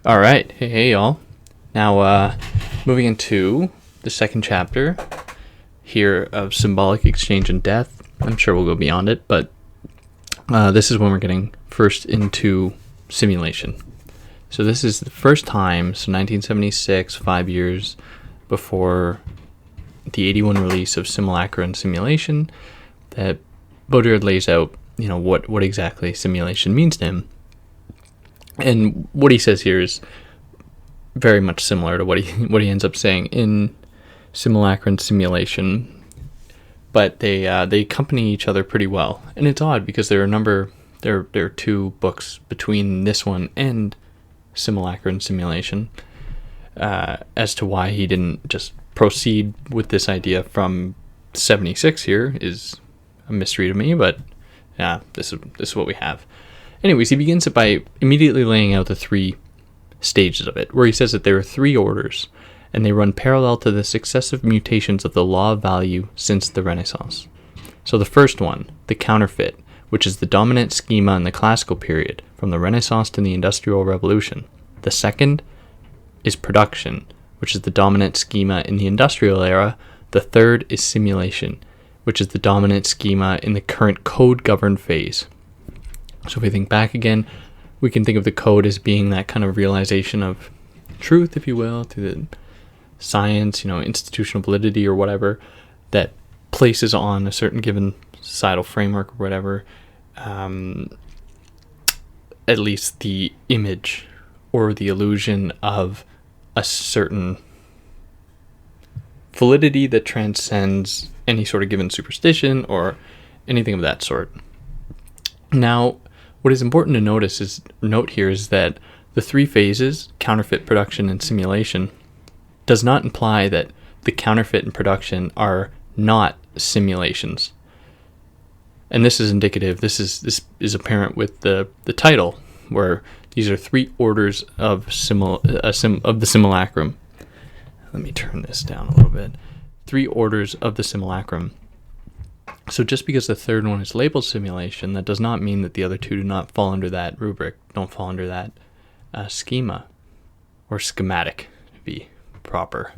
All right, hey y'all. Now, moving into the second chapter here of Symbolic Exchange and Death. I'm sure we'll go beyond it, but this is when we're getting first into simulation. So this is the first time, so 1976, 5 years before the 81 release of Simulacra and Simulation, that Baudrillard lays out, what exactly simulation means to him. And what he says here is very much similar to what he ends up saying in Simulacra and Simulation, but they accompany each other pretty well. And it's odd because there are two books between this one and Simulacra and Simulation. As to why he didn't just proceed with this idea from 76 here is a mystery to me, but yeah, this is what we have. Anyways, he begins it by immediately laying out the three stages of it, where he says that there are three orders, and they run parallel to the successive mutations of the law of value since the Renaissance. So the first one, the counterfeit, which is the dominant schema in the classical period, from the Renaissance to the Industrial Revolution. The second is production, which is the dominant schema in the industrial era. The third is simulation, which is the dominant schema in the current code-governed phase. So if we think back again, we can think of the code as being that kind of realization of truth, if you will, through the science, institutional validity or whatever, that places on a certain given societal framework or whatever, at least the image or the illusion of a certain validity that transcends any sort of given superstition or anything of that sort. Now, what is important to note here is that the three phases, counterfeit, production, and simulation, does not imply that the counterfeit and production are not simulations. And this is indicative, this is apparent with the title, where these are three orders of the simulacrum. Let me turn this down a little bit. Three orders of the simulacrum. So just because the third one is labeled simulation, that does not mean that the other two do not fall under that rubric, don't fall under that schema, or schematic, to be proper.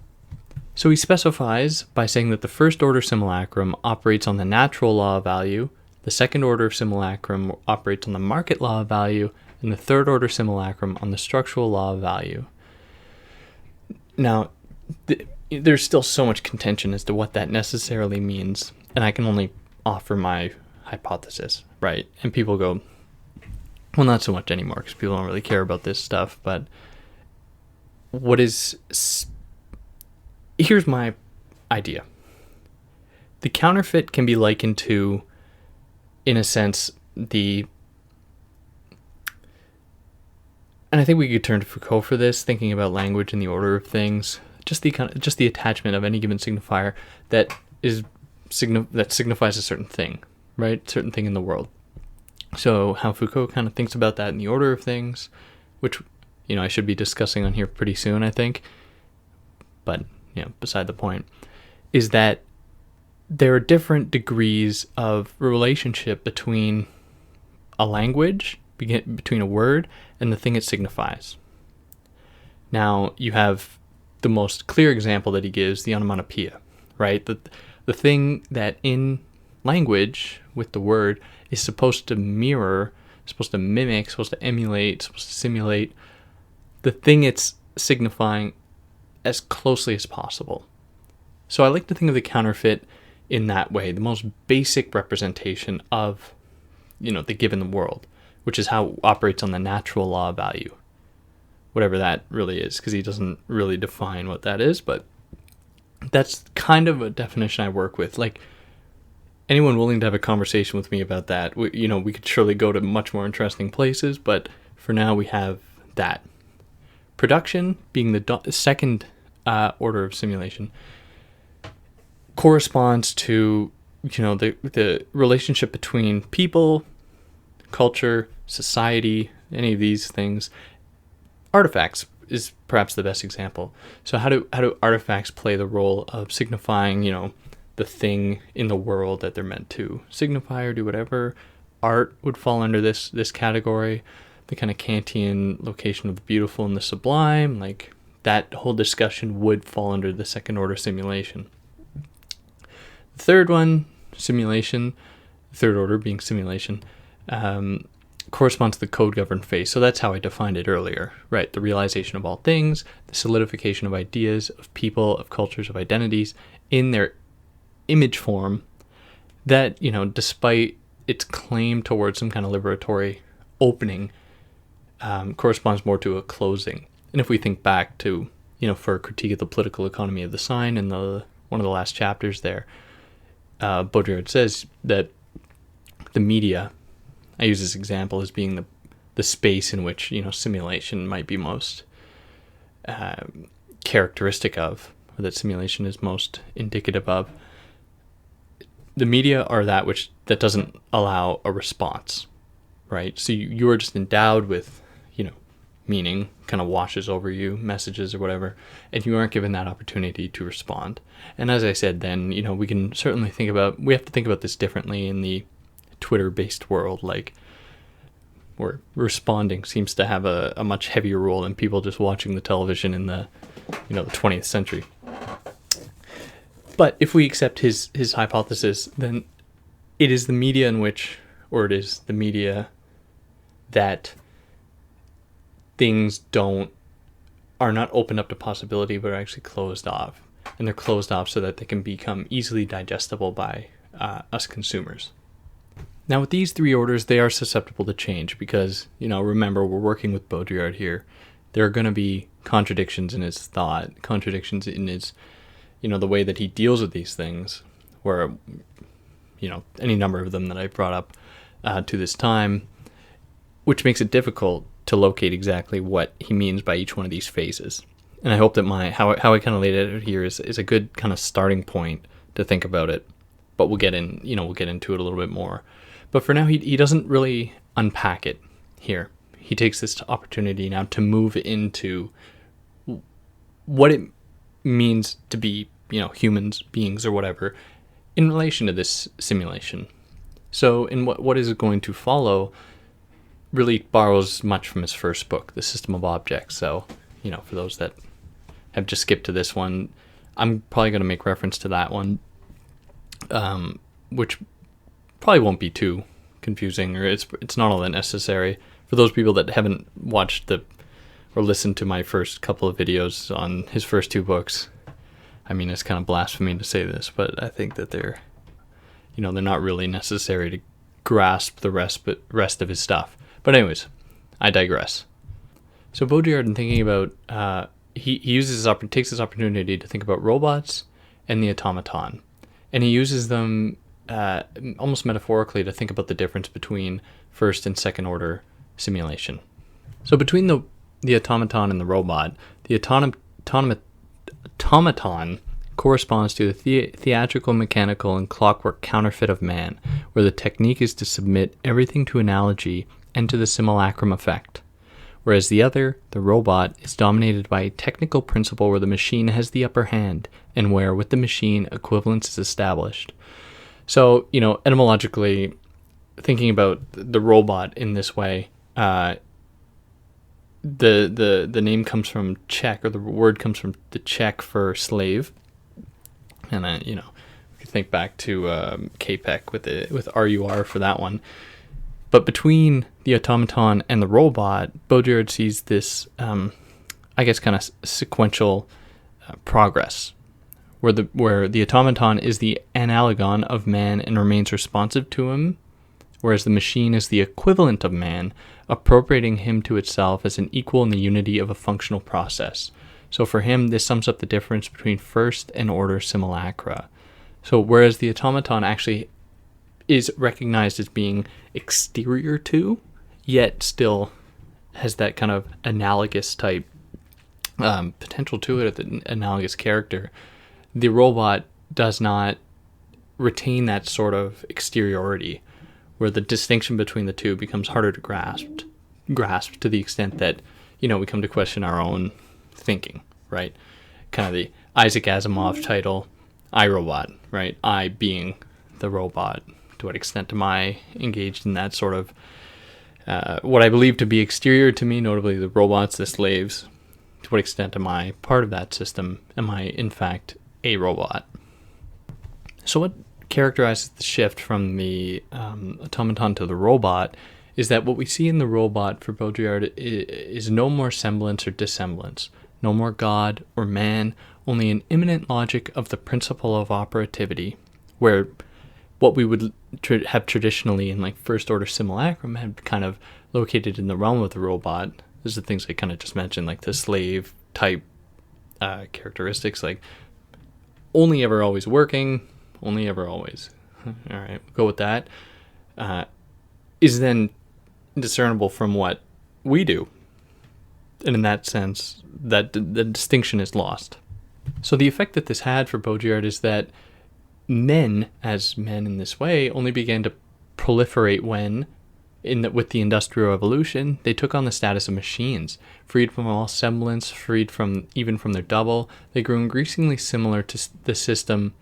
So he specifies by saying that the first order simulacrum operates on the natural law of value, the second order simulacrum operates on the market law of value, and the third order simulacrum on the structural law of value. Now, there's still so much contention as to what that necessarily means, and I can only offer my hypothesis, right? And people go, well, not so much anymore because people don't really care about this stuff, but here's my idea. The counterfeit can be likened to, in a sense, and I think we could turn to Foucault for this, thinking about language and the order of things, just the attachment of any given signifier that signifies a certain thing, right? Certain thing in the world. So how Foucault kind of thinks about that in the order of things, which, I should be discussing on here pretty soon, I think. But, beside the point, is that there are different degrees of relationship between a language, between a word, and the thing it signifies. Now, you have the most clear example that he gives, the onomatopoeia, right? The thing that in language, with the word, is supposed to mirror, supposed to mimic, supposed to emulate, supposed to simulate the thing it's signifying as closely as possible. So I like to think of the counterfeit in that way, the most basic representation of, the given world, which is how it operates on the natural law of value. Whatever that really is, because he doesn't really define what that is, but that's kind of a definition I work with. Like, anyone willing to have a conversation with me about that, we could surely go to much more interesting places, but for now we have that. Production, being the second order of simulation, corresponds to, the relationship between people, culture, society, any of these things, artifacts is perhaps the best example. So how do artifacts play the role of signifying, the thing in the world that they're meant to signify or do whatever? Art would fall under this category. The kind of Kantian location of the beautiful and the sublime, like that whole discussion would fall under the second order simulation. The third one, simulation, third order being simulation, corresponds to the code governed phase. So that's how I defined it earlier, right? The realization of all things, the solidification of ideas, of people, of cultures, of identities in their image form that, despite its claim towards some kind of liberatory opening, corresponds more to a closing. And if we think back to, for a critique of the political economy of the sign in one of the last chapters there, Baudrillard says that the media, I use this example as being the space in which, simulation might be most characteristic of, or that simulation is most indicative of. The media are that doesn't allow a response, right? So you are just endowed with, meaning, kind of washes over you, messages or whatever, and you aren't given that opportunity to respond. And as I said then, we can certainly we have to think about this differently in the Twitter-based world, like where responding seems to have a much heavier role than people just watching the television in the, the 20th century. But if we accept his hypothesis, then it is the media that things are not opened up to possibility, but are actually closed off. And they're closed off so that they can become easily digestible by us consumers. Now, with these three orders, they are susceptible to change because, remember, we're working with Baudrillard here. There are going to be contradictions in his thought, contradictions in his, the way that he deals with these things, where, any number of them that I brought up to this time, which makes it difficult to locate exactly what he means by each one of these phases. And I hope that how I kind of laid it out here is a good kind of starting point to think about it. But we'll get into it a little bit more. But for now, he doesn't really unpack it here. He takes this opportunity now to move into what it means to be, humans, beings, or whatever, in relation to this simulation. So in what is going to follow really borrows much from his first book, The System of Objects. So, for those that have just skipped to this one, I'm probably going to make reference to that one, which probably won't be too confusing, or it's not all that necessary. For those people that haven't watched or listened to my first couple of videos on his first two books, I mean, it's kind of blasphemy to say this, but I think that they're not really necessary to grasp the rest of his stuff. But anyways, I digress. So Baudrillard, in thinking about, he takes this opportunity to think about robots and the automaton, and he uses them almost metaphorically to think about the difference between first and second order simulation. So between the automaton and the robot, the automaton corresponds to the theatrical, mechanical, and clockwork counterfeit of man, where the technique is to submit everything to analogy and to the simulacrum effect, whereas the other, the robot, is dominated by a technical principle where the machine has the upper hand and where, with the machine, equivalence is established. So, etymologically, thinking about the robot in this way, the name comes from Czech, or the word comes from the Czech for slave, and we can think back to Capek with RUR for that one. But between the automaton and the robot, Baudrillard sees this, kind of sequential progress, where the automaton is the analogon of man and remains responsive to him, whereas the machine is the equivalent of man, appropriating him to itself as an equal in the unity of a functional process. So for him, this sums up the difference between first and order simulacra. So whereas the automaton actually is recognized as being exterior to, yet still has that kind of analogous type potential to it, the analogous character, the robot does not retain that sort of exteriority, where the distinction between the two becomes harder to grasp to the extent that, we come to question our own thinking, right? Kind of the Isaac Asimov title, I, Robot, right? I being the robot. To what extent am I engaged in that sort of what I believe to be exterior to me, notably the robots, the slaves? To what extent am I part of that system? Am I, in fact, a robot? So what characterizes the shift from the automaton to the robot is that what we see in the robot for Baudrillard is no more semblance or dissemblance, no more God or man, only an immanent logic of the principle of operativity, where what we would have traditionally in like first order simulacrum had kind of located in the realm of the robot. These are things I kind of just mentioned, like the slave type characteristics, like only ever always working, only ever always. All right, we'll go with that. Is then discernible from what we do. And in that sense, that the distinction is lost. So the effect that this had for Baudrillard is that men, as men in this way, only began to proliferate when, with the Industrial Revolution, they took on the status of machines, freed from all semblance, freed from even from their double. They grew increasingly similar to the system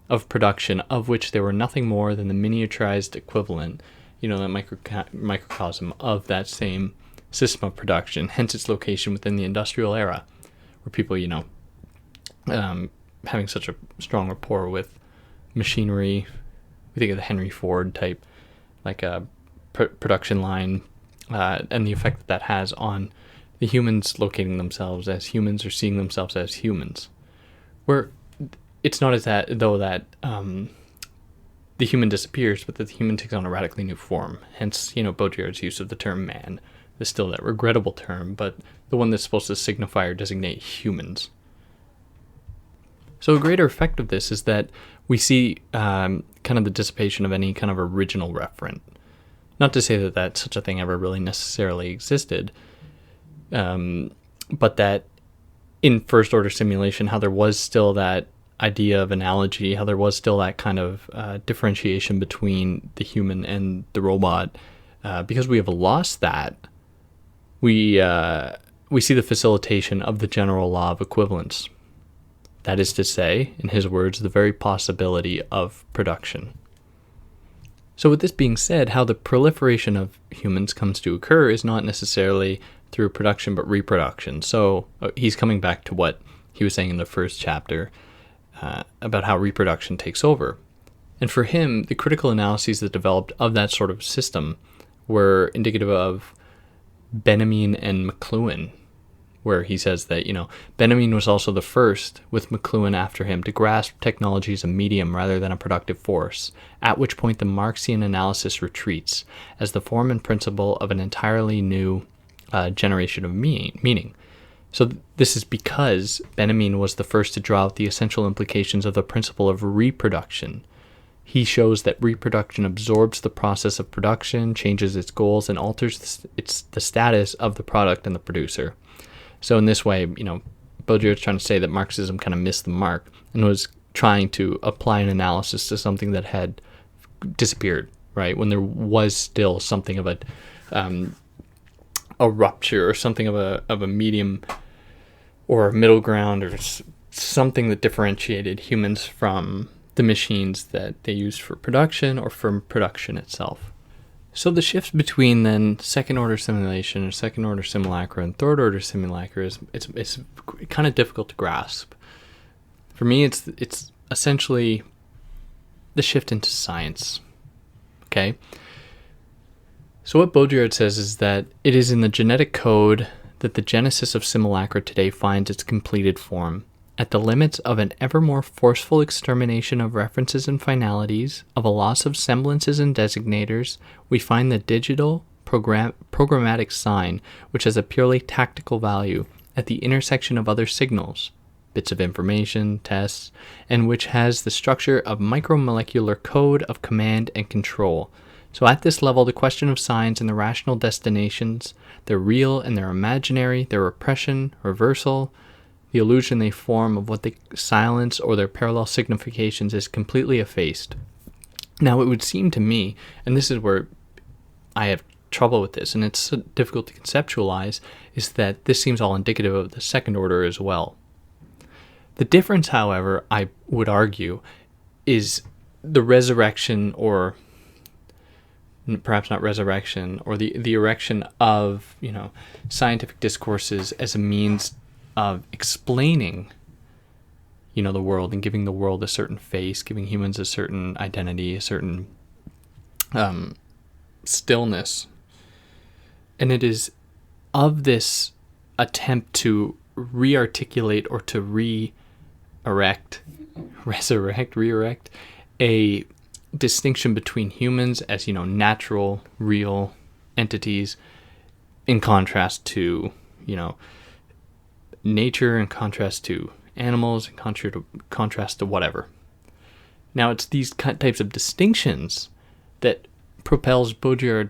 of production, of which they were nothing more than the miniaturized equivalent, that microcosm of that same system of production, hence its location within the industrial era, where people, having such a strong rapport with machinery. We think of the Henry Ford type, like a production line, and the effect that has on the humans locating themselves as humans or seeing themselves as humans. Where it's not as that though that the human disappears, but that the human takes on a radically new form. Hence, Baudrillard's use of the term man. There's still that regrettable term, but the one that's supposed to signify or designate humans. So a greater effect of this is that we see kind of the dissipation of any kind of original referent. Not to say that such a thing ever really necessarily existed, but that in first order simulation, how there was still that idea of analogy, how there was still that kind of differentiation between the human and the robot. Because we have lost that, we see the facilitation of the general law of equivalence. That is to say, in his words, the very possibility of production. So with this being said, how the proliferation of humans comes to occur is not necessarily through production but reproduction. So he's coming back to what he was saying in the first chapter about how reproduction takes over. And for him, the critical analyses that developed of that sort of system were indicative of Benjamin and McLuhan, where he says that, Benjamin was also the first, with McLuhan after him, to grasp technology as a medium rather than a productive force, at which point the Marxian analysis retreats as the form and principle of an entirely new generation of meaning. So this is because Benjamin was the first to draw out the essential implications of the principle of reproduction. He shows that reproduction absorbs the process of production, changes its goals, and alters the status of the product and the producer. So in this way, Baudrillard's trying to say that Marxism kind of missed the mark and was trying to apply an analysis to something that had disappeared, right? When there was still something of a rupture or something of a medium or a middle ground or something that differentiated humans from the machines that they used for production or from production itself. So the shift between then second order simulation or second order simulacra and third order simulacra it's kind of difficult to grasp. For me, it's essentially the shift into science. Okay? So what Baudrillard says is that it is in the genetic code that the genesis of simulacra today finds its completed form. At the limits of an ever more forceful extermination of references and finalities, of a loss of semblances and designators, we find the digital programmatic sign, which has a purely tactical value, at the intersection of other signals, bits of information, tests, and which has the structure of micromolecular code of command and control. So at this level, the question of signs and the rational destinations, their real and their imaginary, their repression, reversal, the illusion they form of what they silence or their parallel significations is completely effaced. Now, it would seem to me, and this is where I have trouble with this, and it's so difficult to conceptualize, is that this seems all indicative of the second order as well. The difference, however, I would argue, is the resurrection, or perhaps not resurrection, or the erection of, scientific discourses as a means of explaining, the world, and giving the world a certain face, giving humans a certain identity, a certain stillness. And it is of this attempt to re-articulate or to re-erect a distinction between humans as, natural, real entities, in contrast to, nature, in contrast to animals, in contrast to whatever. Now, it's these types of distinctions that compels Baudrillard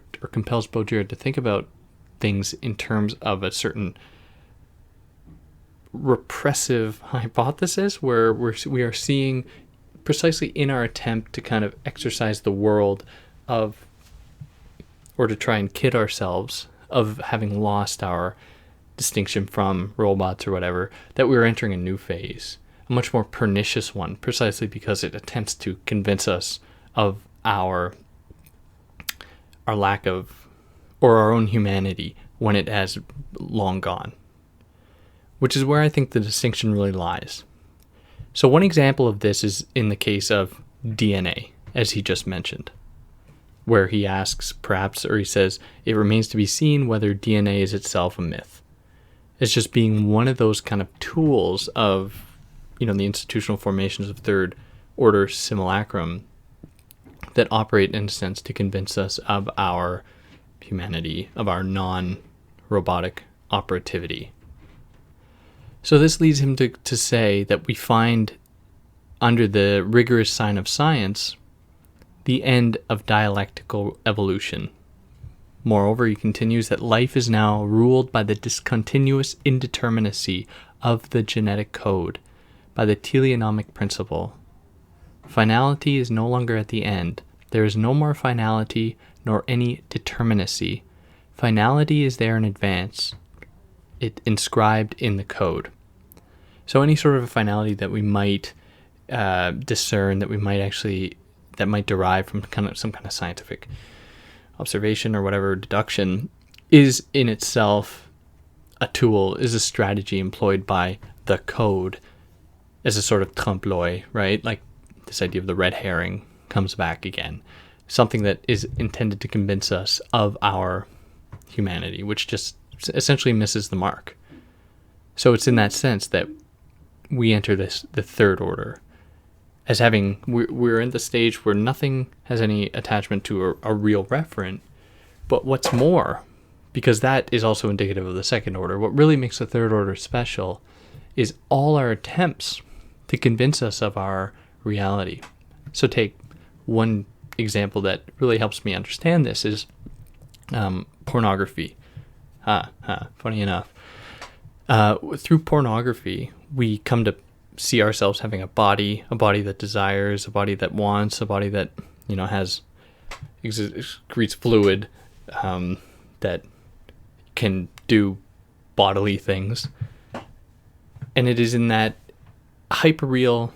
to think about things in terms of a certain repressive hypothesis, where we are seeing, precisely in our attempt to kind of exercise the world of, or to try and kid ourselves of having lost our distinction from robots or whatever, that we are entering a new phase, a much more pernicious one, precisely because it attempts to convince us of our lack of, or our own humanity, when it has long gone. Which is where I think the distinction really lies. So one example of this is in the case of DNA, as he just mentioned, where he asks, perhaps, or he says, it remains to be seen whether DNA is itself a myth. It's just being one of those kind of tools of, the institutional formations of third order simulacrum that operate, in a sense, to convince us of our humanity, of our non-robotic operativity. So this leads him to say that we find, under the rigorous sign of science, the end of dialectical evolution. Moreover, he continues that life is now ruled by the discontinuous indeterminacy of the genetic code, by the teleonomic principle. Finality is no longer at the end. There is no more finality, nor any determinacy. Finality is there in advance, it inscribed in the code. So any sort of a finality that we might discern, that might derive from some kind of scientific observation or whatever, deduction, is in itself a tool, is a strategy employed by the code as a sort of trompe l'oeil, right? Like this idea of the red herring comes back again. Something that is intended to convince us of our humanity, which just essentially misses the mark. So it's in that sense that we enter the third order, as having, we're in the stage where nothing has any attachment to a real referent. But what's more, because that is also indicative of the second order, what really makes the third order special is all our attempts to convince us of our reality. So take one example that really helps me understand this is pornography. Funny enough. Through pornography, we come to see ourselves having a body that desires, a body that wants, a body that, excretes fluid, that can do bodily things. And it is in that hyperreal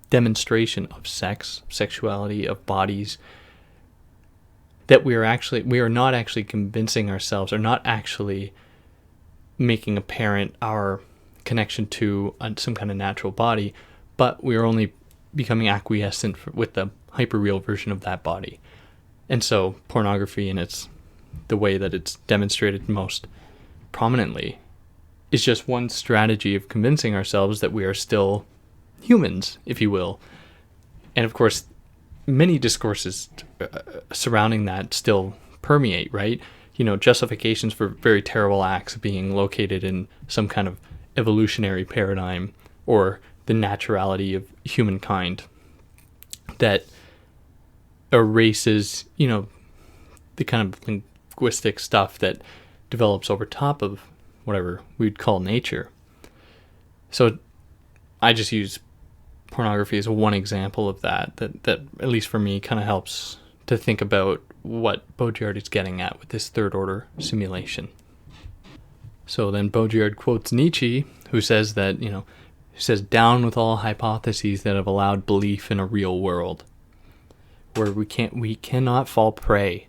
demonstration of sex, sexuality, of bodies, that we are not actually convincing ourselves, or not actually making apparent our connection to some kind of natural body, but we are only becoming acquiescent with the hyperreal version of that body. And so pornography, in the way that it's demonstrated most prominently, is just one strategy of convincing ourselves that we are still humans, if you will. And of course, many discourses surrounding that still permeate, right? Justifications for very terrible acts being located in some kind of evolutionary paradigm, or the naturality of humankind that erases, the kind of linguistic stuff that develops over top of whatever we'd call nature. So I just use pornography as one example of that at least for me kind of helps to think about what Baudrillard is getting at with this third order simulation. So then Baudrillard quotes Nietzsche, who says that, down with all hypotheses that have allowed belief in a real world, where we cannot fall prey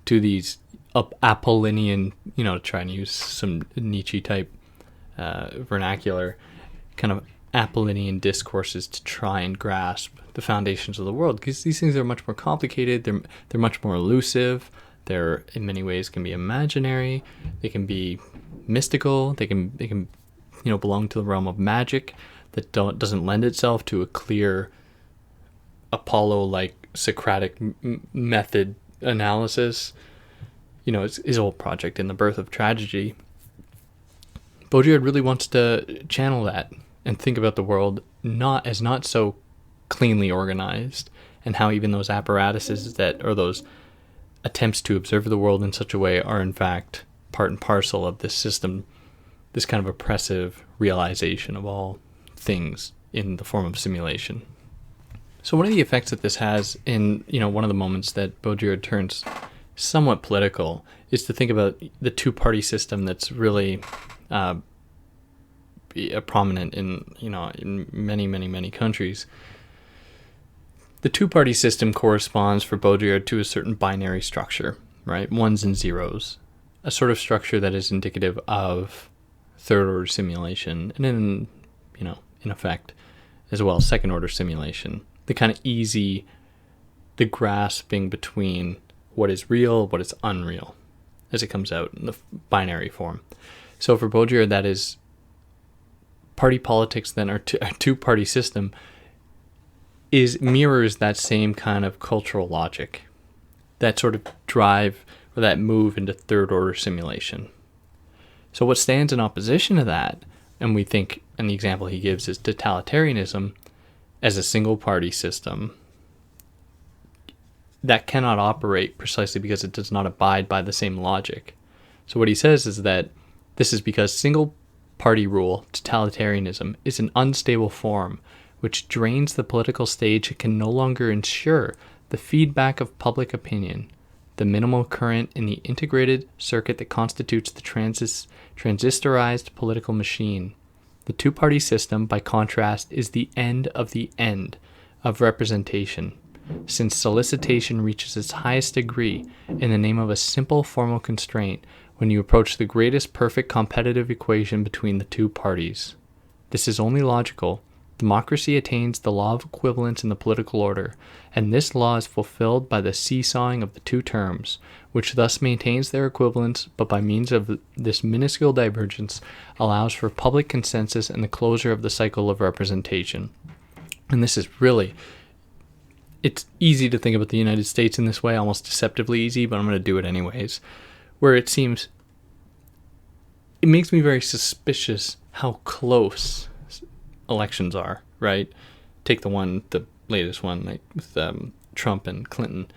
to these Apollinian, to try and use some Nietzsche type vernacular, kind of Apollinian discourses to try and grasp the foundations of the world, because these things are much more complicated. They're much more elusive. They're in many ways can be imaginary. They can be mystical. They can belong to the realm of magic that doesn't lend itself to a clear Apollo-like Socratic method analysis. It's his whole project in The Birth of Tragedy. Baudrillard really wants to channel that and think about the world not so cleanly organized, and how even those apparatuses those attempts to observe the world in such a way are in fact part and parcel of this system, this kind of oppressive realization of all things in the form of simulation. So one of the effects that this has in, one of the moments that Baudrillard turns somewhat political is to think about the two-party system that's really prominent in many countries. The two-party system corresponds for Baudrillard to a certain binary structure, right? Ones and zeros, a sort of structure that is indicative of third-order simulation, and in effect, as well, second-order simulation. The kind of the grasping between what is real, what is unreal, as it comes out in the binary form. So for Baudrillard, that is party politics, then, or a two-party system, mirrors that same kind of cultural logic, that sort of drive or that move into third-order simulation. So what stands in opposition to that, and we think, and the example he gives is totalitarianism as a single-party system that cannot operate precisely because it does not abide by the same logic. So what he says is that this is because single-party rule, totalitarianism, is an unstable form which drains the political stage and can no longer ensure the feedback of public opinion, the minimal current in the integrated circuit that constitutes the transistorized political machine. The two-party system, by contrast, is the end of representation, since solicitation reaches its highest degree in the name of a simple formal constraint when you approach the greatest perfect competitive equation between the two parties. This is only logical. Democracy attains the law of equivalence in the political order, and this law is fulfilled by the seesawing of the two terms, which thus maintains their equivalence, but by means of this minuscule divergence allows for public consensus and the closure of the cycle of representation. And this is really, it's easy to think about the United States in this way, almost deceptively easy, but I'm going to do it anyways, where it makes me very suspicious how close elections are, right? Take the latest one, like with Trump and Clinton.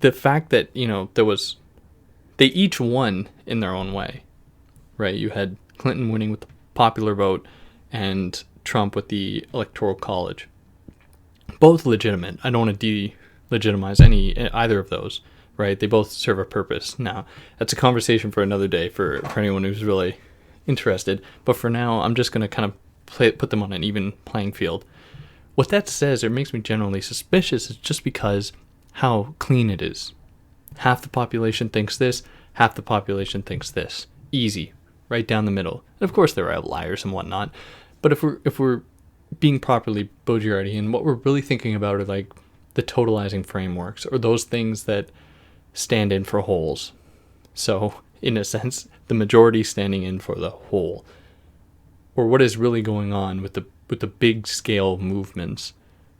The fact that, they each won in their own way, right? You had Clinton winning with the popular vote and Trump with the Electoral College. Both legitimate. I don't want to delegitimize either of those, right? They both serve a purpose. Now, that's a conversation for another day for anyone who's really interested, but for now I'm just going to kind of put them on an even playing field. What that says, or makes me generally suspicious, is just because how clean it is. Half the population thinks this, half the population thinks this. Easy, right down the middle. And of course there are outliers and whatnot, but if we're being properly Baudrillardian, what we're really thinking about are like the totalizing frameworks, or those things that stand in for wholes. So in a sense, the majority standing in for the whole, or what is really going on with the big scale movements,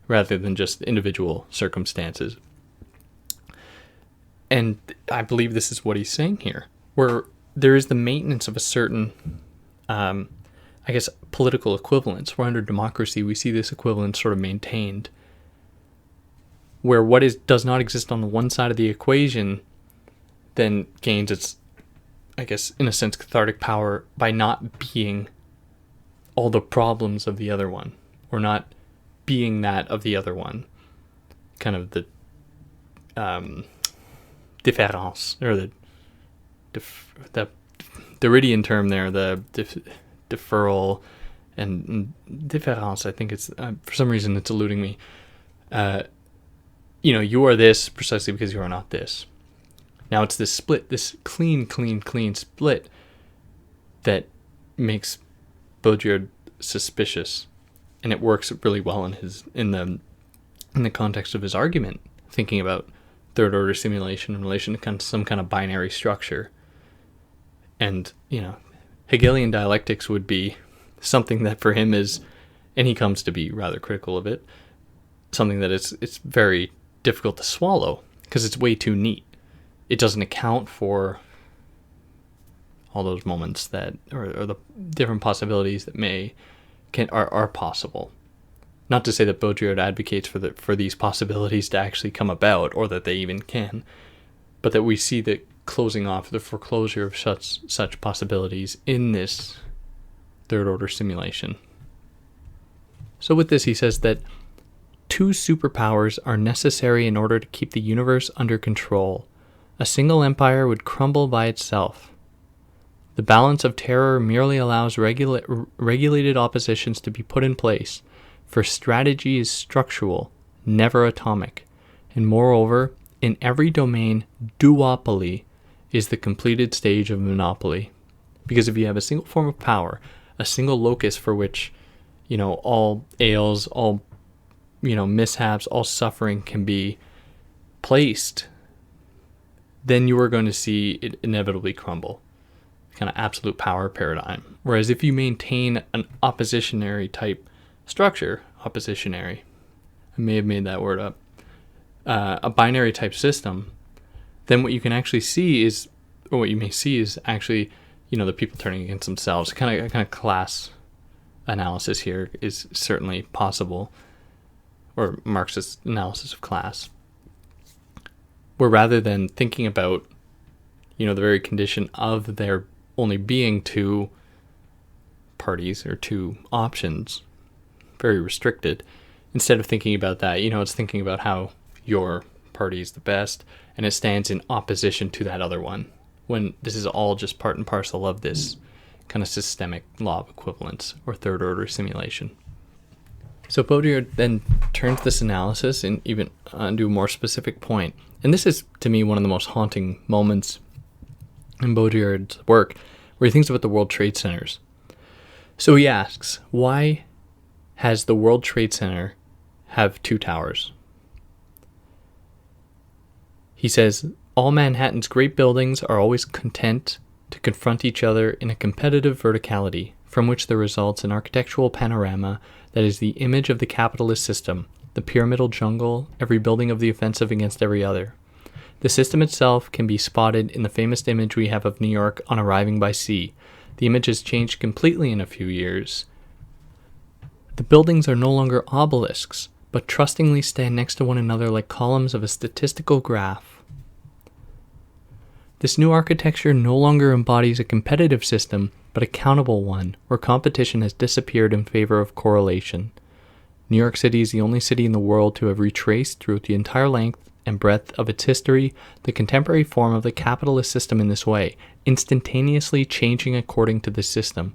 rather than just individual circumstances. And I believe this is what he's saying here, where there is the maintenance of a certain, political equivalence, where under democracy we see this equivalence sort of maintained, where what does not exist on the one side of the equation then gains its, in a sense, cathartic power by not being all the problems of the other one, or not being that of the other one. kind of the différance, or the Derridian term there, the deferral and différance. I think it's for some reason it's eluding me. You are this precisely because you are not this. Now it's this split, this clean split that makes Baudrillard suspicious, and it works really well in the context of his argument, thinking about third order simulation in relation to some kind of binary structure. And Hegelian dialectics would be something that for him is, and he comes to be rather critical of it, something that it's very difficult to swallow because it's way too neat. It doesn't account for all those moments that, or the different possibilities that are possible. Not to say that Baudrillard advocates for these possibilities to actually come about, or that they even can, but that we see the closing off, the foreclosure of such possibilities in this third order simulation. So with this, he says that 2 superpowers are necessary in order to keep the universe under control. A single empire would crumble by itself. The balance of terror merely allows regulated oppositions to be put in place, for strategy is structural, never atomic, and moreover, in every domain, duopoly is the completed stage of monopoly. Because if you have a single form of power, a single locus for which, all ails, all, mishaps, all suffering can be placed, then you are going to see it inevitably crumble. Kind of absolute power paradigm. Whereas if you maintain an oppositionary type structure, I may have made that word up, a binary type system, then what you can actually see is, or what you may see is actually, the people turning against themselves. Kind of class analysis here is certainly possible, or Marxist analysis of class, where rather than thinking about, the very condition of there only being 2 parties or 2 options, very restricted, instead of thinking about that, it's thinking about how your party is the best, and it stands in opposition to that other one, when this is all just part and parcel of this kind of systemic law of equivalence, or third order simulation. So Baudrillard then turns this analysis and even onto a more specific point. And this is, to me, one of the most haunting moments in Baudrillard's work, where he thinks about the World Trade Centers. So he asks, why has the World Trade Center have 2 towers? He says, all Manhattan's great buildings are always content to confront each other in a competitive verticality, from which there results an architectural panorama that is the image of the capitalist system, the pyramidal jungle, every building of the offensive against every other. The system itself can be spotted in the famous image we have of New York on arriving by sea. The image has changed completely in a few years. The buildings are no longer obelisks, but trustingly stand next to one another like columns of a statistical graph. This new architecture no longer embodies a competitive system, but a countable one, where competition has disappeared in favor of correlation. New York City is the only city in the world to have retraced through the entire length and breadth of its history the contemporary form of the capitalist system in this way, instantaneously changing according to this system.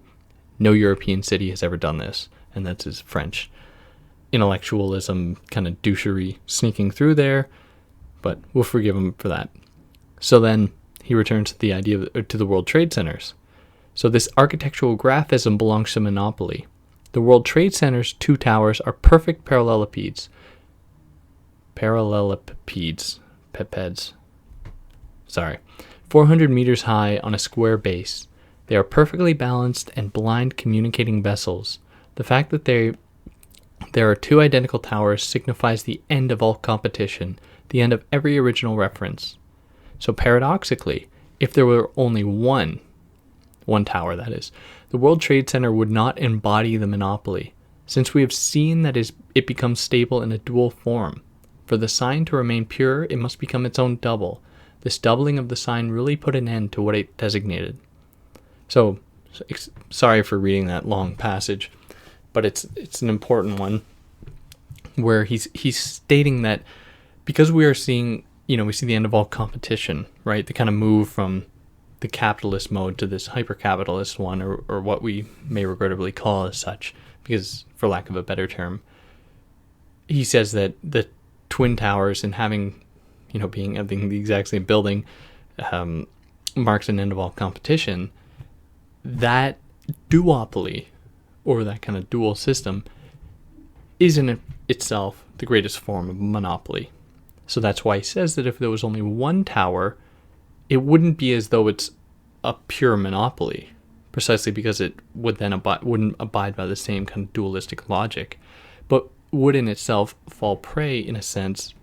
No European city has ever done this, and that's his French intellectualism, kind of douchery sneaking through there, but we'll forgive him for that. So then he returns to the idea to the World Trade Centers. So this architectural graphism belongs to monopoly. The World Trade Center's 2 towers are perfect parallelepipeds. Pipeds. Sorry. 400 meters high on a square base. They are perfectly balanced and blind communicating vessels. The fact that there are 2 identical towers signifies the end of all competition, the end of every original reference. So paradoxically, if there were only one tower, that is, the World Trade Center would not embody the monopoly, since we have seen that it becomes stable in a dual form. For the sign to remain pure, it must become its own double. This doubling of the sign really put an end to what it designated. So, sorry for reading that long passage, but it's an important one, where he's stating that because we are seeing, we see the end of all competition, right? The kind of move from the capitalist mode to this hyper-capitalist one, or what we may regrettably call as such, because for lack of a better term, he says that the Twin Towers and having, being the exact same building, marks an end of all competition. That duopoly, or that kind of dual system, is in itself the greatest form of monopoly. So that's why he says that if there was only one tower, it wouldn't be as though it's a pure monopoly, precisely because it would then wouldn't abide by the same kind of dualistic logic, but would in itself fall prey, in a sense,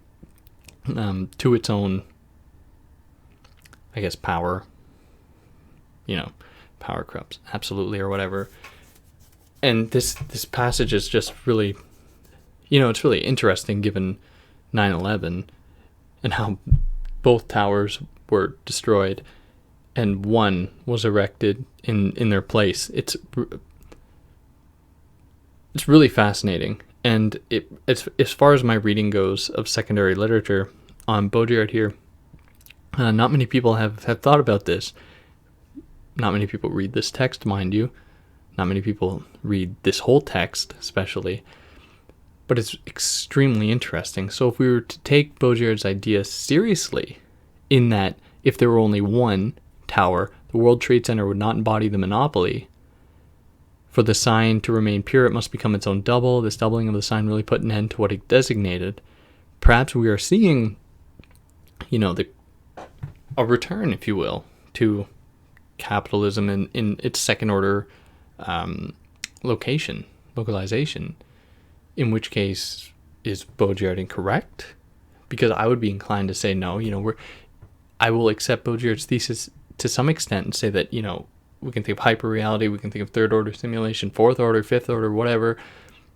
to its own, I guess, power. Power corrupts, absolutely, or whatever. And this passage is just really, it's really interesting given 9/11 and how both towers were destroyed and one was erected in their place. It's really fascinating. And as far as my reading goes of secondary literature on Baudrillard here, not many people have thought about this. Not many people read this text, mind you. Not many people read this whole text, especially. But it's extremely interesting. So if we were to take Baudrillard's idea seriously, in that if there were only one tower, the World Trade Center would not embody the monopoly. For the sign to remain pure, it must become its own double. This doubling of the sign really put an end to what it designated. Perhaps we are seeing, a return, if you will, to capitalism in its second order localization. In which case, is Baudrillard incorrect? Because I would be inclined to say no. I will accept Baudrillard's thesis to some extent and say that, we can think of hyperreality, we can think of third order simulation, fourth order, fifth order, whatever,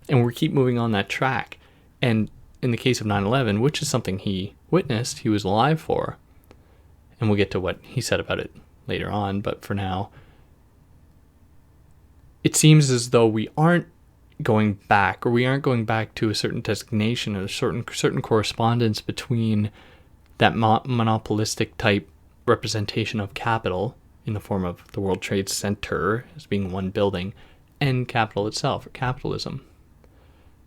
and we keep moving on that track. And in the case of 9/11, which is something he witnessed, he was alive for, and we'll get to what he said about it later on, but for now, it seems as though we aren't going back to a certain designation or a certain correspondence between that monopolistic type representation of capital in the form of the World Trade Center as being one building, and capital itself, or capitalism,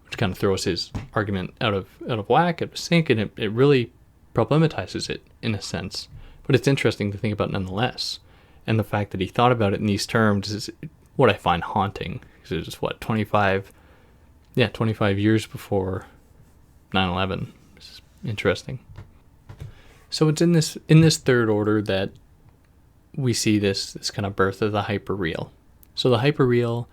which kind of throws his argument out of whack, out of sync, and it really problematizes it in a sense. But it's interesting to think about nonetheless. And the fact that he thought about it in these terms is what I find haunting. Because it was, 25 years before 9/11. It's interesting. So it's in this third order that we see this kind of birth of the hyperreal. So the hyperreal,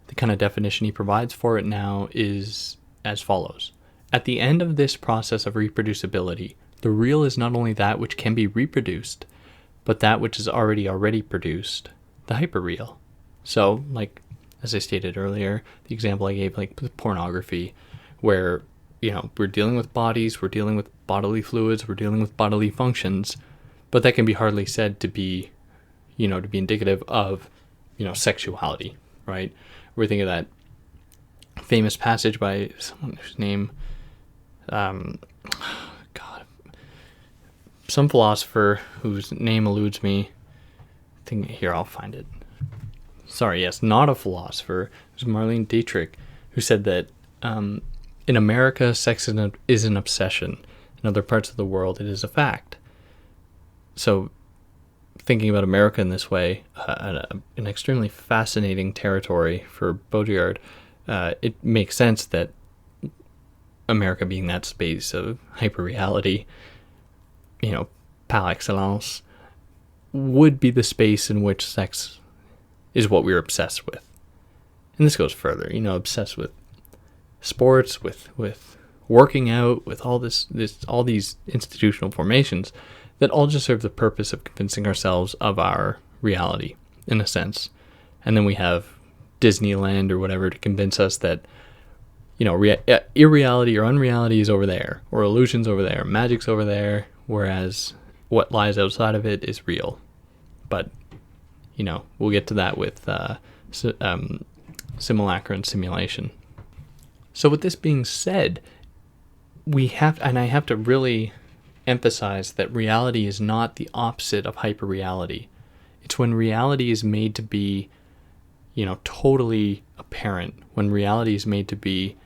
the kind of definition he provides for it now is as follows. At the end of this process of reproducibility, the real is not only that which can be reproduced, but that which is already produced, the hyperreal. So, as I stated earlier, the example I gave, with pornography, where, we're dealing with bodies, we're dealing with bodily fluids, we're dealing with bodily functions, but that can be hardly said to be, to be indicative of, sexuality, right? We think of that famous passage by someone whose name, some philosopher whose name eludes me. Here, I'll find it. Sorry, yes, not a philosopher. It was Marlene Dietrich, who said that in America, sex is an obsession. In other parts of the world, it is a fact. So, thinking about America in this way, an extremely fascinating territory for Baudrillard, it makes sense that America being that space of hyperreality, par excellence, would be the space in which sex is what we're obsessed with. And this goes further, obsessed with sports, with working out, with all all these institutional formations that all just serve the purpose of convincing ourselves of our reality, in a sense. And then we have Disneyland or whatever to convince us that, irreality or unreality is over there, or illusion's over there, magic's over there, whereas what lies outside of it is real. But, we'll get to that with simulacra and simulation. So with this being said, I have to really emphasize that reality is not the opposite of hyperreality. It's when reality is made to be, totally apparent, when reality is made to be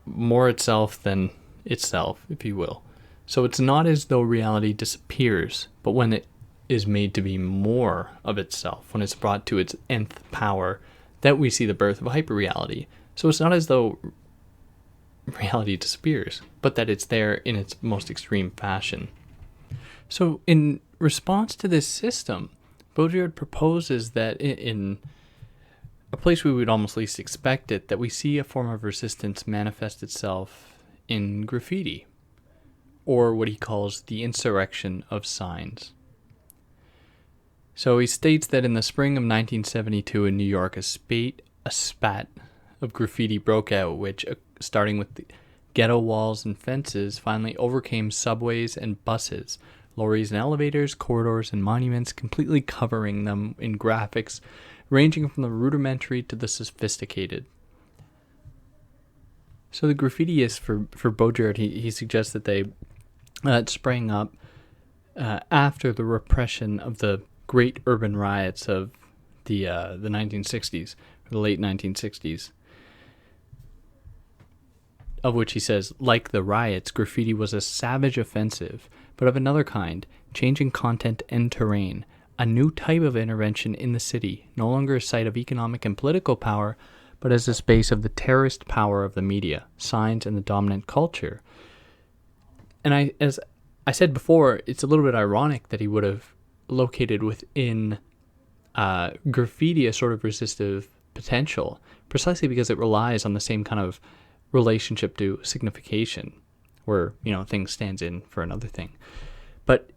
more itself than itself, if you will. So it's not as though reality disappears, but when it is made to be more of itself, when it's brought to its nth power, that we see the birth of hyperreality. So it's not as though reality disappears, but that it's there in its most extreme fashion. So in response to this system, Baudrillard proposes that in a place we would almost least expect it, that we see a form of resistance manifest itself in graffiti, or what he calls the insurrection of signs. So he states that in the spring of 1972 in New York, a spat of graffiti broke out, which, starting with the ghetto walls and fences, finally overcame subways and buses, lorries and elevators, corridors and monuments, completely covering them in graphics ranging from the rudimentary to the sophisticated. So the graffitiists for Baudrillard, he suggests that they sprang up after the repression of the great urban riots of the 1960s, or the late 1960s, of which he says, like the riots, graffiti was a savage offensive, but of another kind, changing content and terrain, a new type of intervention in the city, no longer a site of economic and political power, but as a space of the terrorist power of the media, signs, and the dominant culture. And as I said before, it's a little bit ironic that he would have located within graffiti a sort of resistive potential, precisely because it relies on the same kind of relationship to signification, where thing stands in for another thing. But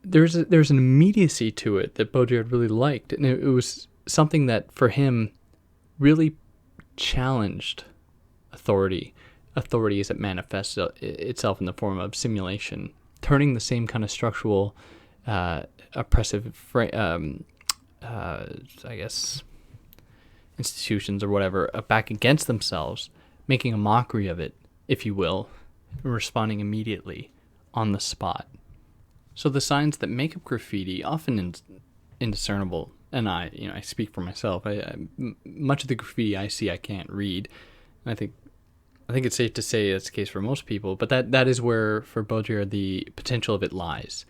there's an immediacy to it that Baudrillard really liked, and it was something that for him really challenged authority as it manifests itself in the form of simulation, turning the same kind of structural oppressive institutions or whatever back against themselves, making a mockery of it, if you will, and responding immediately on the spot. So the signs that make up graffiti, often indiscernible, and I speak for myself. Much of the graffiti I see I can't read. I think it's safe to say that's the case for most people, but that is where, for Baudrillard, the potential of it lies.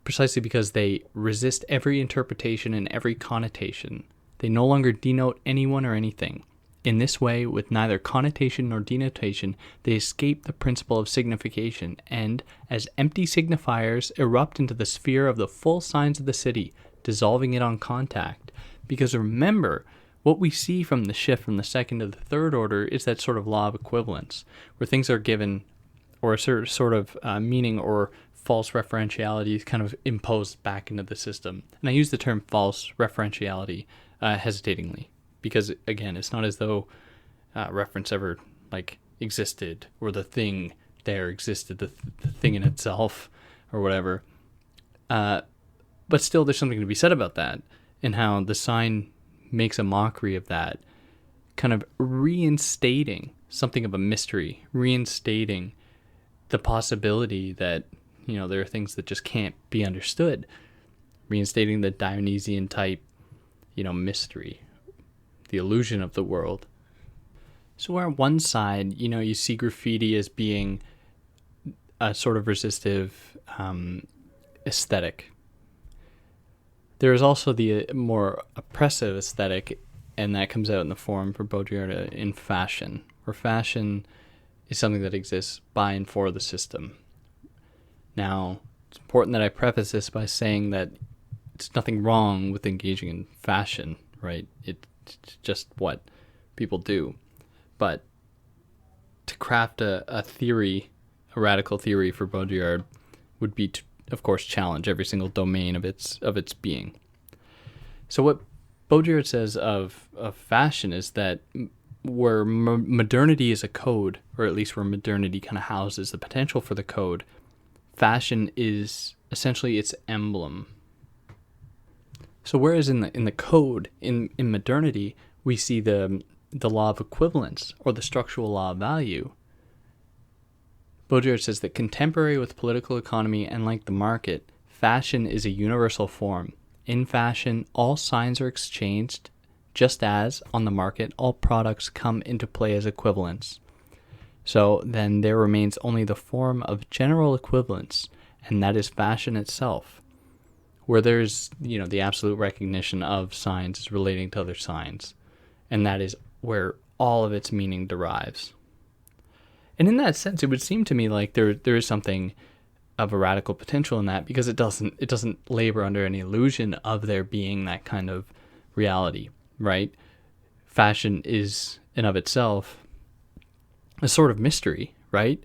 Precisely because they resist every interpretation and every connotation. They no longer denote anyone or anything. In this way, with neither connotation nor denotation, they escape the principle of signification, and, as empty signifiers, erupt into the sphere of the full signs of the city, dissolving it on contact. Because remember, what we see from the shift from the second to the third order is that sort of law of equivalence, where things are given, or a sort of meaning or false referentiality is kind of imposed back into the system. And I use the term false referentiality hesitatingly, because again, it's not as though reference ever existed, or the thing there existed, the thing in itself, or whatever. But still, there's something to be said about that, and how the sign makes a mockery of that, kind of reinstating something of a mystery, reinstating the possibility that there are things that just can't be understood, reinstating the Dionysian type, mystery, the illusion of the world. So where on one side, you see graffiti as being a sort of resistive aesthetic, there is also the more oppressive aesthetic, and that comes out in the form for Baudrillard in fashion, where fashion is something that exists by and for the system. Now, it's important that I preface this by saying that it's nothing wrong with engaging in fashion, right? It's just what people do. But to craft a theory, a radical theory for Baudrillard, would be to, of course, challenge every single domain of its being. So what Baudrillard says of fashion is that where modernity is a code, or at least where modernity kind of houses the potential for the code, fashion is essentially its emblem. So whereas in the code, in modernity, we see the law of equivalence, or the structural law of value, Baudrillard says that contemporary with political economy and like the market, fashion is a universal form. In fashion, all signs are exchanged, just as, on the market, all products come into play as equivalents. So then there remains only the form of general equivalence, and that is fashion itself, where there's, the absolute recognition of signs as relating to other signs, and that is where all of its meaning derives. And in that sense, it would seem to me like there is something of a radical potential in that, because it doesn't labor under any illusion of there being that kind of reality, right? Fashion is in of itself a sort of mystery, right?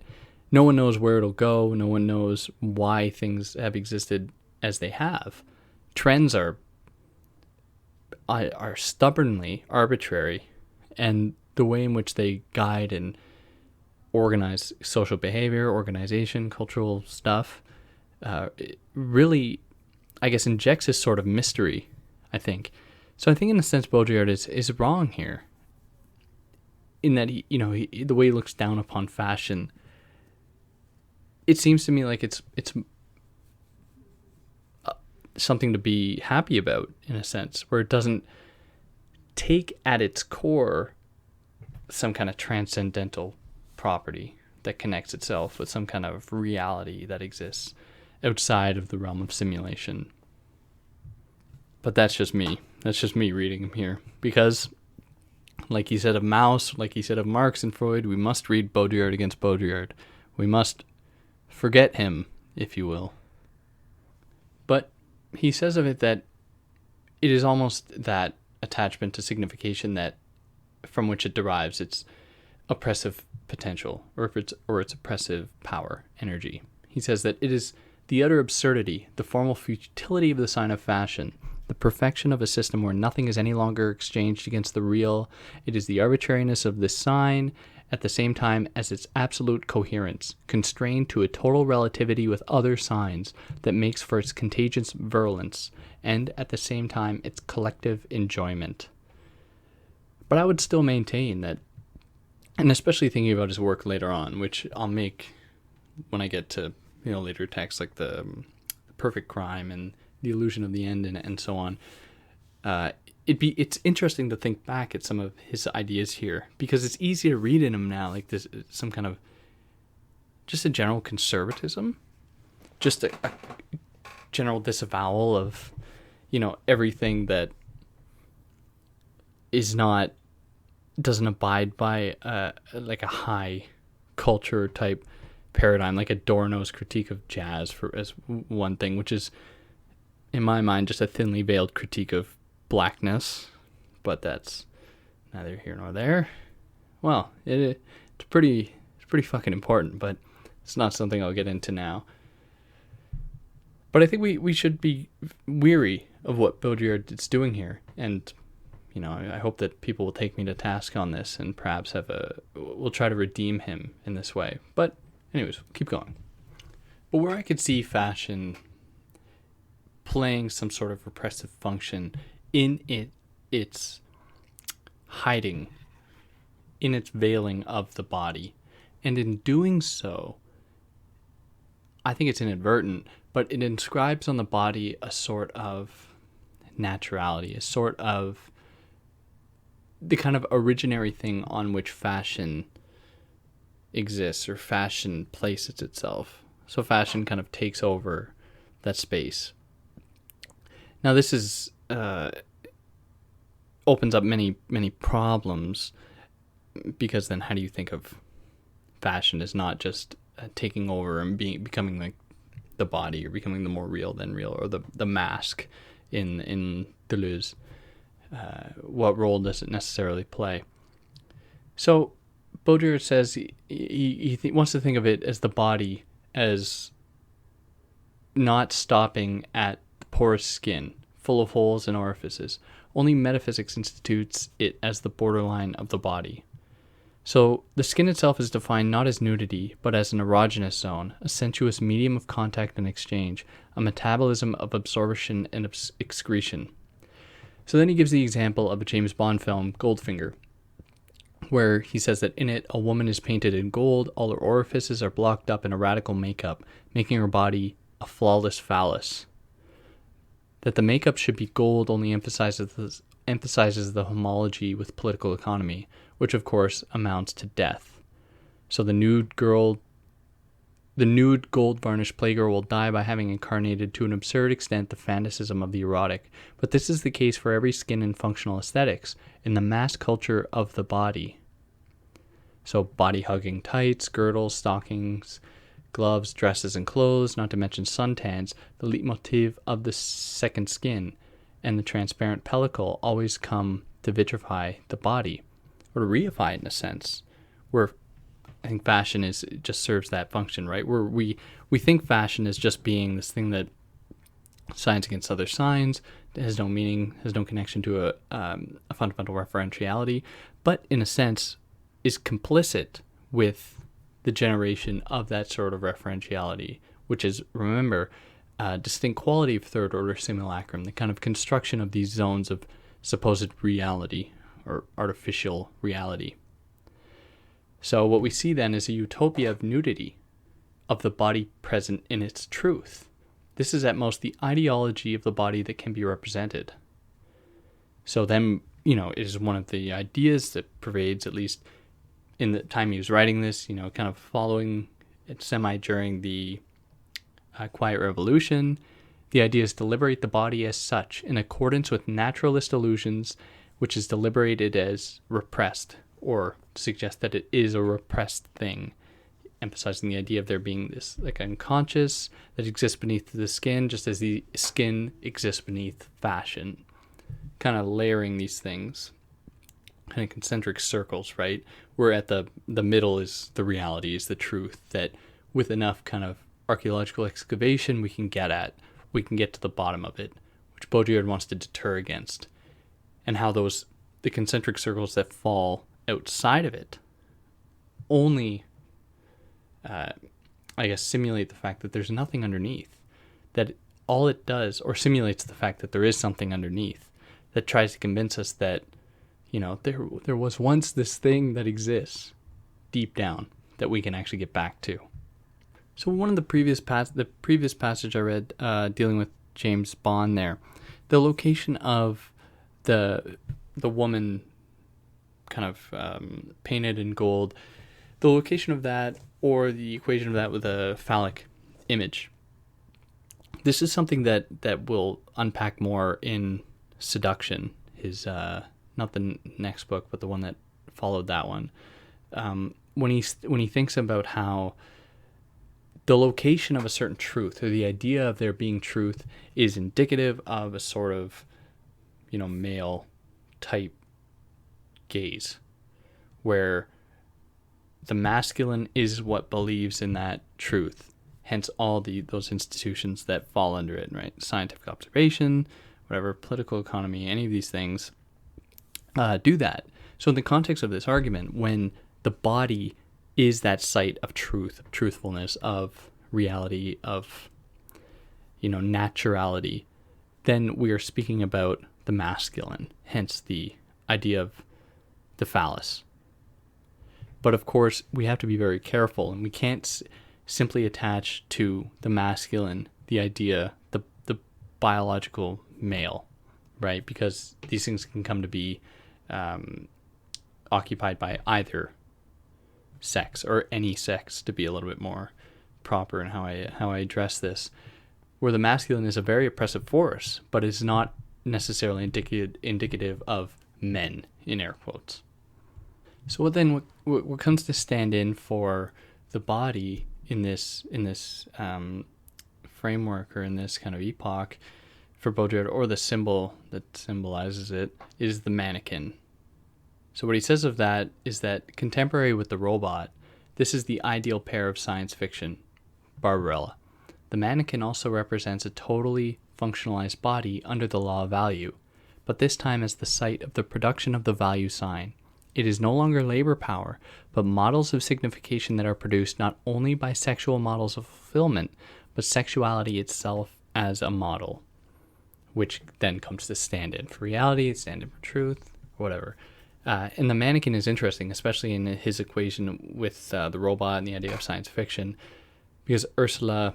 No one knows where it'll go. No one knows why things have existed as they have. Trends are stubbornly arbitrary, and the way in which they guide and organize social behavior, organization, cultural stuff, really, I guess, injects this sort of mystery, I think. So I think in a sense Baudrillard is wrong here, in that the way he looks down upon fashion, it seems to me like it's something to be happy about, in a sense, where it doesn't take at its core some kind of transcendental property that connects itself with some kind of reality that exists outside of the realm of simulation. But that's just me. That's just me reading him here. Because, like he said of Mauss, like he said of Marx and Freud, we must read Baudrillard against Baudrillard. We must forget him, if you will. But he says of it that it is almost that attachment to signification that from which it derives its oppressive potential, or its oppressive power, energy. He says that it is the utter absurdity, the formal futility of the sign of fashion, the perfection of a system where nothing is any longer exchanged against the real. It is the arbitrariness of this sign, at the same time as its absolute coherence, constrained to a total relativity with other signs, that makes for its contagious virulence, and at the same time its collective enjoyment. But I would still maintain that, and especially thinking about his work later on, which I'll make when I get to later texts like the Perfect Crime and The Illusion of the End and so on, it's interesting to think back at some of his ideas here, because it's easy to read in him now like this, some kind of just a general conservatism, just a general disavowal of everything that doesn't abide by like a high culture type paradigm, like Adorno's critique of jazz as one thing, which is in my mind just a thinly veiled critique of blackness, but that's neither here nor there. Well, it's pretty fucking important, but it's not something I'll get into now. But I think we should be weary of what Baudrillard is doing here, and I hope that people will take me to task on this and perhaps we'll try to redeem him in this way. But anyways, keep going. But where I could see fashion playing some sort of repressive function in its hiding, in its veiling of the body, and in doing so, I think it's inadvertent, but it inscribes on the body a sort of naturality, a sort of the kind of originary thing on which fashion exists, or fashion places itself. So fashion kind of takes over that space. Now this is opens up many problems, because then how do you think of fashion as not just taking over and becoming like the body, or becoming the more real than real, or the mask in Deleuze? What role does it necessarily play? So Baudrillard says he wants to think of it as the body as not stopping at the porous skin, full of holes and orifices. Only metaphysics institutes it as the borderline of the body. So the skin itself is defined not as nudity, but as an erogenous zone, a sensuous medium of contact and exchange, a metabolism of absorption and excretion. So then he gives the example of a James Bond film, Goldfinger, where he says that in it, a woman is painted in gold, all her orifices are blocked up in a radical makeup, making her body a flawless phallus. That the makeup should be gold only emphasizes the homology with political economy, which of course amounts to death. So the nude gold varnished playgirl will die by having incarnated to an absurd extent the fanaticism of the erotic. But this is the case for every skin and functional aesthetics in the mass culture of the body. So body-hugging tights, girdles, stockings, gloves, dresses, and clothes, not to mention suntans, the leitmotif of the second skin, and the transparent pellicle always come to vitrify the body, or to reify it in a sense, where I think fashion just serves that function, right? Where we think fashion is just being this thing that signs against other signs, has no meaning, has no connection to a fundamental referentiality, but in a sense is complicit with the generation of that sort of referentiality, which is, remember, distinct quality of third order simulacrum, the kind of construction of these zones of supposed reality or artificial reality. So what we see then is a utopia of nudity, of the body present in its truth. This is at most the ideology of the body that can be represented. So then, it is one of the ideas that pervades, at least in the time he was writing this, kind of following it during the Quiet Revolution. The idea is to liberate the body as such, in accordance with naturalist illusions, which is deliberated as repressed, or suggest that it is a repressed thing, emphasizing the idea of there being this like unconscious that exists beneath the skin, just as the skin exists beneath fashion, kind of layering these things, kind of concentric circles, right? Where at the middle is the reality, is the truth that with enough kind of archaeological excavation we can get to the bottom of it, which Baudrillard wants to deter against, and how the concentric circles that fall outside of it only simulate the fact that there's nothing underneath, that all it does, or simulates the fact that there is something underneath that tries to convince us that there was once this thing that exists deep down that we can actually get back to. So one of the previous passage I read dealing with James Bond there, the location of the woman kind of painted in gold, the location of that, or the equation of that with a phallic image. This is something that we'll unpack more in Seduction, his not the next book, but the one that followed that one. When he thinks about how the location of a certain truth, or the idea of there being truth, is indicative of a sort of male type gaze, where the masculine is what believes in that truth, hence all those institutions that fall under it, right? Scientific observation, whatever, political economy, any of these things do that. So in the context of this argument, when the body is that site of truth, of truthfulness, of reality, of naturality, then we are speaking about the masculine, hence the idea of the phallus. But of course, we have to be very careful, and we can't simply attach to the masculine the idea, the biological male, right? Because these things can come to be occupied by either sex, or any sex, to be a little bit more proper in how I address this, where the masculine is a very oppressive force, but is not necessarily indicative of men, in air quotes. So what comes to stand in for the body in this framework, or in this kind of epoch for Baudrillard, or the symbol that symbolizes it, is the mannequin. So what he says of that is that contemporary with the robot, this is the ideal pair of science fiction, Barbarella. The mannequin also represents a totally functionalized body under the law of value, but this time as the site of the production of the value sign. It is no longer labor power, but models of signification that are produced not only by sexual models of fulfillment, but sexuality itself as a model, which then comes to stand in for reality, stand in for truth, whatever. And the mannequin is interesting, especially in his equation with the robot and the idea of science fiction, because Ursula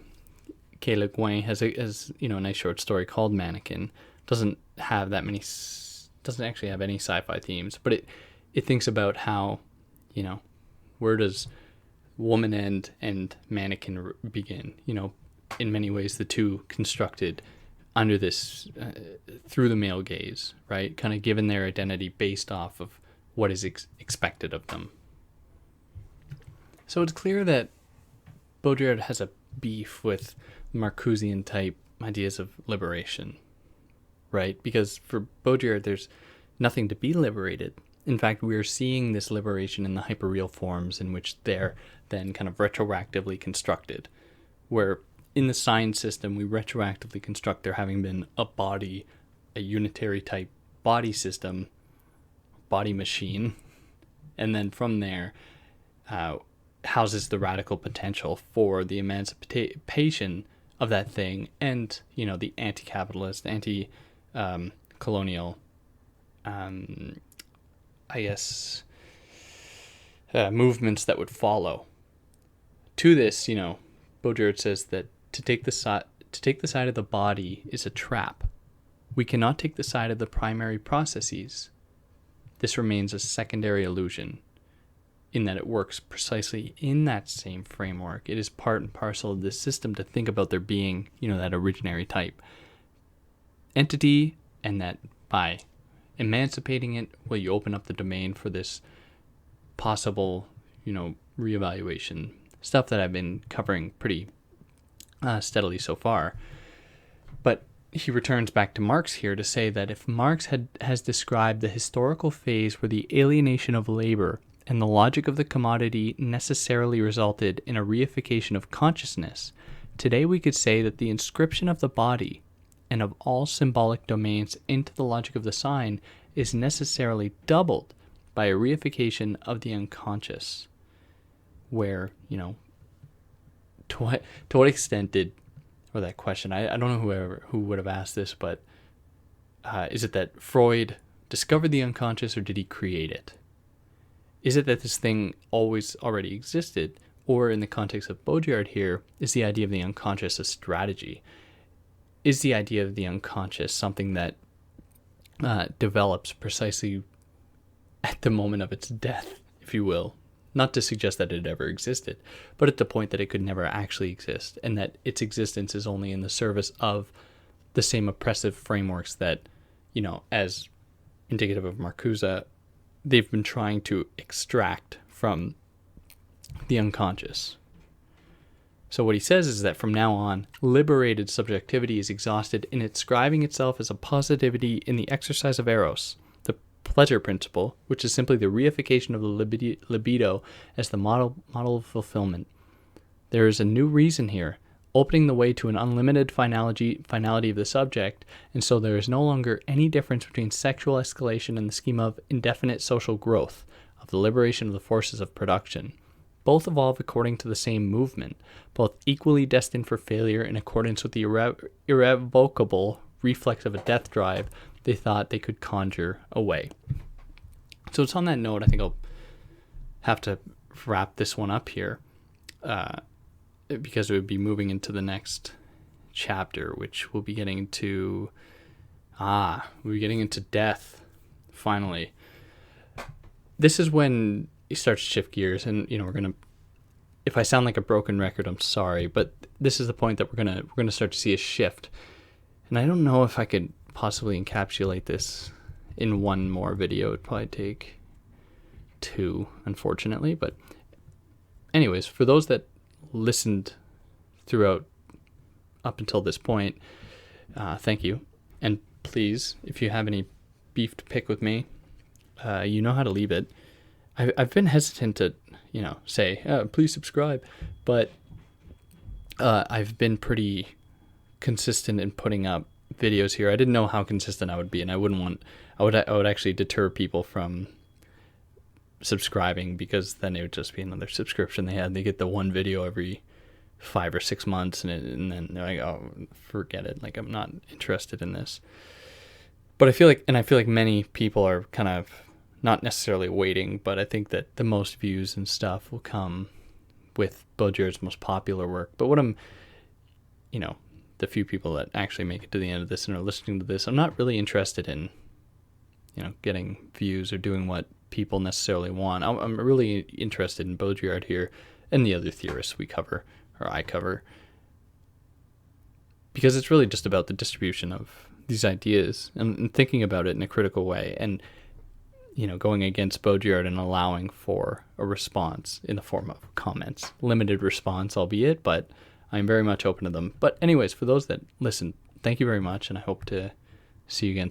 K. Le Guin has a nice short story called Mannequin. Doesn't actually have any sci-fi themes, but it thinks about how, where does woman end and mannequin begin? In many ways, the two constructed under this through the male gaze, right? Kind of given their identity based off of what is expected of them. So it's clear that Baudrillard has a beef with Marcusean type ideas of liberation, right? Because for Baudrillard, there's nothing to be liberated. In fact, we're seeing this liberation in the hyperreal forms in which they're then kind of retroactively constructed, where in the sign system, we retroactively construct there having been a body, a unitary type body system, body machine, and then from there houses the radical potential for the emancipation of that thing and, the anti-capitalist, anti-colonial, movements that would follow. To this, Baudrillard says that to take the side of the body is a trap. We cannot take the side of the primary processes. This remains a secondary illusion, in that it works precisely in that same framework. It is part and parcel of this system to think about there being, that originary type entity, and that by emancipating it, you open up the domain for this possible, reevaluation. Stuff that I've been covering pretty steadily so far. But he returns back to Marx here to say that if Marx has described the historical phase where the alienation of labor and the logic of the commodity necessarily resulted in a reification of consciousness, today we could say that the inscription of the body and of all symbolic domains into the logic of the sign is necessarily doubled by a reification of the unconscious, where, to what extent did, or that question, I don't know who would have asked this, but is it that Freud discovered the unconscious, or did he create it? Is it that this thing always already existed, or in the context of Baudrillard here, is the idea of the unconscious a strategy? Is the idea of the unconscious something that develops precisely at the moment of its death, if you will? Not to suggest that it ever existed, but at the point that it could never actually exist, and that its existence is only in the service of the same oppressive frameworks that, as indicative of Marcuse, they've been trying to extract from the unconscious. So what he says is that from now on, liberated subjectivity is exhausted in inscribing itself as a positivity in the exercise of eros, the pleasure principle, which is simply the reification of the libido as the model of fulfillment. There is a new reason here, opening the way to an unlimited finality of the subject, and so there is no longer any difference between sexual escalation and the scheme of indefinite social growth, of the liberation of the forces of production. Both evolve according to the same movement, both equally destined for failure in accordance with the irrevocable reflex of a death drive they thought they could conjure away. So it's on that note, I think I'll have to wrap this one up here, because it would be moving into the next chapter, which we'll be getting into, death, finally. This is when he starts to shift gears, and we're gonna, if I sound like a broken record, I'm sorry, but this is the point that we're gonna start to see a shift. And I don't know if I could possibly encapsulate this in one more video. It'd probably take 2, unfortunately. But anyways, for those that listened throughout up until this point, thank you. And please, if you have any beef to pick with me, you know how to leave it. I've been hesitant to, say, please subscribe, but I've been pretty consistent in putting up videos here. I didn't know how consistent I would be, and I would actually deter people from subscribing, because then it would just be another subscription they get the one video every 5 or 6 months, and then they're like, oh, forget it, like, I'm not interested in this. But I feel like many people are kind of not necessarily waiting, but I think that the most views and stuff will come with Baudrillard's most popular work. But what I'm, the few people that actually make it to the end of this and are listening to this, I'm not really interested in, getting views or doing what people necessarily want. I'm really interested in Baudrillard here and the other theorists we cover, or I cover, because it's really just about the distribution of these ideas and thinking about it in a critical way, and going against Baudrillard and allowing for a response in the form of comments. Limited response, albeit, but I'm very much open to them. But anyways, for those that listen, thank you very much, and I hope to see you again soon.